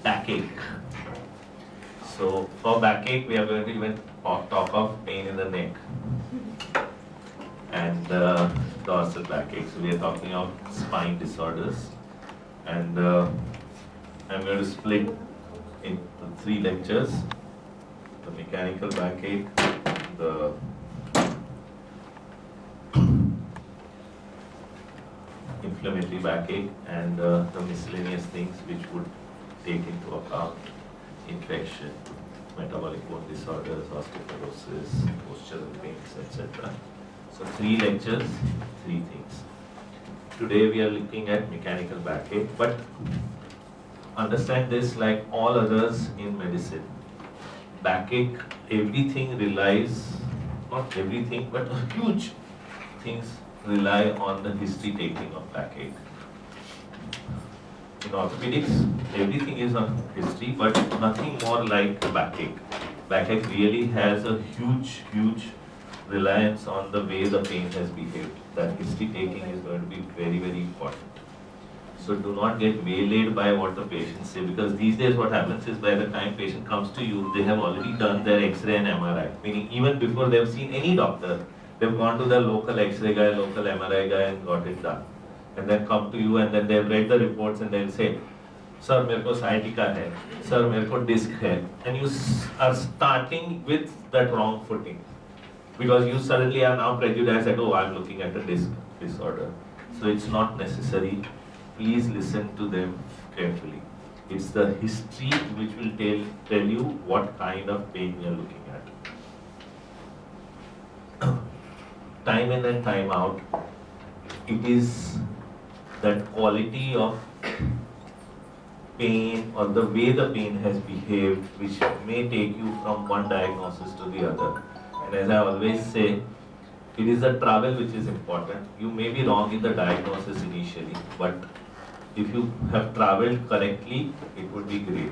backache. So for backache, we are going to even talk of pain in the neck and dorsal backache. So we are talking of spine disorders, and I'm going to split into 3 lectures: the mechanical backache, the inflammatory backache, and the miscellaneous things which would take into account infection, metabolic bone disorders, osteoporosis, postural pains, etc. So 3 lectures, 3 things. Today we are looking at mechanical backache, but understand this, like all others in medicine. Backache, everything relies, not everything, but huge things rely on the history taking of backache. In orthopedics, everything is on history, but nothing more like backache. Backache really has a huge reliance on the way the pain has behaved. That history taking is going to be very important. So do not get waylaid by what the patients say, because these days what happens is by the time patient comes to you, they have already done their X-ray and MRI. Meaning even before they have seen any doctor, they've gone to the local X-ray guy, local MRI guy and got it done. And then come to you and then they've read the reports and they'll say, Sir, मेरे को sciatica है, Sir, मेरे को disc है. And you are starting with that wrong footing. Because you suddenly are now prejudiced that, oh, I'm looking at a disc disorder. So it's not necessary. Please listen to them carefully. It's the history which will tell you what kind of pain you are looking at. Time in and time out, it is that quality of pain or the way the pain has behaved which may take you from one diagnosis to the other. And as I always say, it is the travel which is important. You may be wrong in the diagnosis initially, but if you have traveled correctly, it would be great.